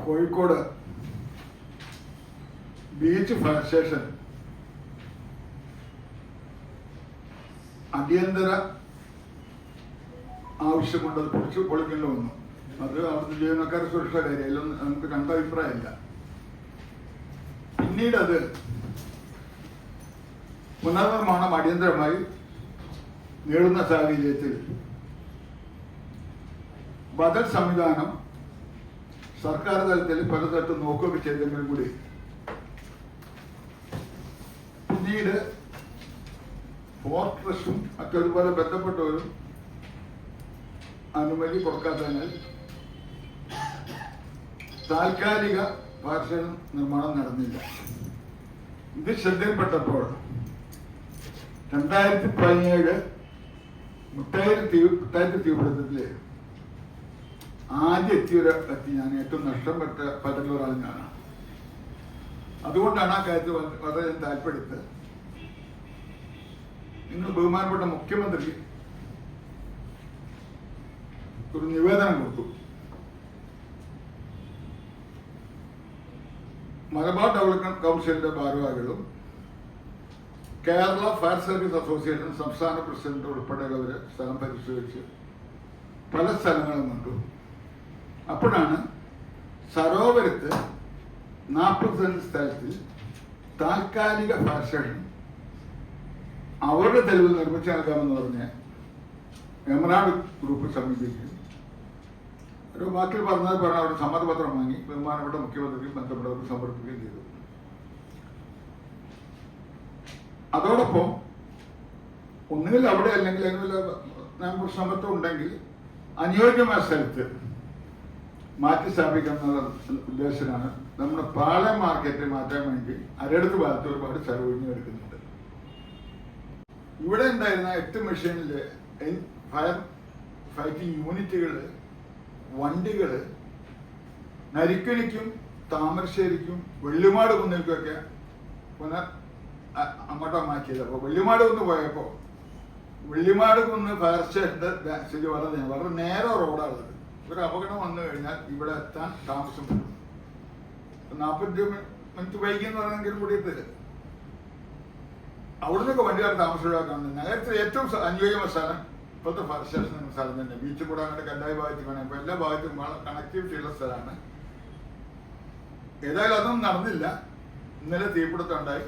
Kozhikode beach fire station അടിയന്തര ആവശ്യമുണ്ട്, കുറിച്ച് പൊളിക്കേണ്ടി വന്നു. അത് അവിടുത്തെ ജീവനക്കാരുടെ സുരക്ഷാ കാര്യം നമുക്ക് കണ്ട അഭിപ്രായമില്ല. പിന്നീട് അത് പുനർനിർമ്മാണം അടിയന്തരമായി നേടുന്ന സാഹചര്യത്തിൽ ബദൽ സംവിധാനം സർക്കാർ തലത്തിൽ പലതരത്തിൽ നോക്കുകയൊക്കെ ചെയ്തെങ്കിലും കൂടി പിന്നീട് ഫോർട്രസും മറ്റൊരുപോലെ ബന്ധപ്പെട്ടവരും അനുമതി കൊടുക്കാത്തതിനാൽ താൽക്കാലിക ഫയർ നിർമ്മാണം നടന്നില്ല. ഇത് ശ്രദ്ധയിൽപ്പെട്ടപ്പോൾ 2017 മുട്ടായിരം തീപിടുത്തത്തില് ആദ്യം എത്തിയൊരു വ്യക്തി ഞാൻ, ഏറ്റവും നഷ്ടം പറ്റുന്ന ഒരാൾ ഞാനാണ്. അതുകൊണ്ടാണ് ആ കാര്യത്തിൽ വളരെ താല്പര്യത്ത് നിങ്ങൾ ബഹുമാനപ്പെട്ട മുഖ്യമന്ത്രി ഒരു നിവേദനം കൊടുത്തു. മലബാർ ഡെവലപ്മെന്റ് കൗൺസിലിന്റെ ഭാരവാഹികളും കേരള ഫയർ സർവീസ് അസോസിയേഷൻ സംസ്ഥാന പ്രസിഡന്റ് ഉൾപ്പെടെയുള്ളവര് സ്ഥലം പരിശോധിച്ച് പല സ്ഥലങ്ങളും കണ്ടു. അപ്പോഴാണ് സരോവരത്ത് 40 സെന്റ് സ്ഥലത്തിൽ താൽക്കാലിക ഫയർ സ്റ്റേഷൻ അവരുടെ തെളിവ് നിർമ്മിച്ചു നൽകാമെന്ന് പറഞ്ഞ് എമറാൾഡ് ഗ്രൂപ്പ് സമീപിക്കുകയും ഒരു വാക്കിൽ പറഞ്ഞത് പറഞ്ഞ അവർ സമ്മതപത്രം വാങ്ങി ബഹുമാനപ്പെട്ട മുഖ്യമന്ത്രിയും ബന്ധപ്പെട്ടവർക്ക് സമർപ്പിക്കുകയും ചെയ്തു. അതോടൊപ്പം ഒന്നുകിൽ അവിടെ അല്ലെങ്കിൽ അതിനുള്ള ശ്രമത്വം ഉണ്ടെങ്കിൽ അനുയോജ്യമായ സ്ഥലത്ത് മാറ്റി സ്ഥാപിക്കണം എന്നുള്ള ഉദ്ദേശത്തിലാണ് നമ്മുടെ പാളയം മാർക്കറ്റ് മാറ്റാൻ വേണ്ടി അരടുത്ത് ഭാഗത്ത് ഒരുപാട് ചെലവഴിഞ്ഞ് എടുക്കുന്നുണ്ട്. ഇവിടെ ഉണ്ടായിരുന്ന 8 മെഷീനില് ഫയർ ഫൈറ്റിംഗ് യൂണിറ്റുകള്, വണ്ടികള് നരിക്കനിക്കും താമരശ്ശേരിക്കും വെള്ളിമാട് കുന്നിലേക്കൊക്കെ അങ്ങോട്ടോ മാറ്റിയത്. അപ്പോൾ വെള്ളിമാട് കുന്ന് പോയപ്പോൾ വെള്ളിമാട് കുന്ന് ഫയർ സ്റ്റേഷന്റെ സ്ഥിതി വളരെ നേരെ റോഡാണുള്ളത്. ഒരു അപകടം വന്നു കഴിഞ്ഞാൽ ഇവിടെ എത്താൻ താമസം വരും. 40 മിനിറ്റ് വൈകിയെന്ന് പറഞ്ഞെങ്കിൽ കൂടിയിട്ട് അവിടെ നിന്നൊക്കെ വണ്ടികാർ താമസം ഒഴിവാക്കാണ്. നഗരത്തിൽ ഏറ്റവും അനുയോജ്യമായ സ്ഥലം ഇപ്പോഴത്തെ ഫയർ സ്റ്റേഷൻ എന്ന സ്ഥലം തന്നെ. ബീച്ച് കൂടെ അങ്ങോട്ട് കല്ലായി ഭാഗത്ത് വേണം. ഇപ്പൊ എല്ലാ ഭാഗത്തും കണക്ടിവിറ്റി ഉള്ള സ്ഥലമാണ്. ഏതായാലും അതൊന്നും നടന്നില്ല. ഇന്നലെ തീപിടുത്തം ഉണ്ടായി.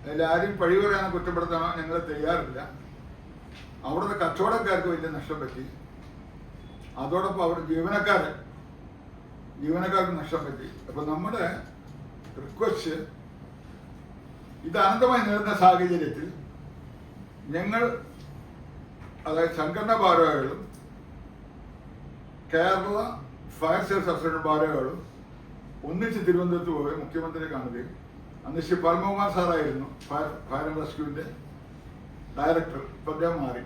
അതിലാരും പഴി പറയാനോ കുറ്റപ്പെടുത്താനോ ഞങ്ങൾ തയ്യാറില്ല. അവിടുത്തെ കച്ചവടക്കാർക്ക് വലിയ നഷ്ടം പറ്റി. അതോടൊപ്പം അവിടെ ജീവനക്കാർക്ക് നഷ്ടം പറ്റി. അപ്പൊ നമ്മുടെ റിക്വസ്റ്റ്, ഇത് അനന്തമായി നേടുന്ന സാഹചര്യത്തിൽ ഞങ്ങൾ, അതായത് സംഘടനാ ഭാരവാഹികളും കേരള ഫയർ സേഫ്റ്റി അസോസിയേഷൻ ഭാരവാഹികളും ഒന്നിച്ച് തിരുവനന്തപുരത്ത് പോയി മുഖ്യമന്ത്രിയെ കാണുകയും, അന്ന് ശ്രീ പത്മകുമാർ സാറായിരുന്നു ഫയർ ആൻഡ് റെസ്ക്യൂവിന്റെ ഡയറക്ടർ, ഇപ്പം അദ്ദേഹം മാറി.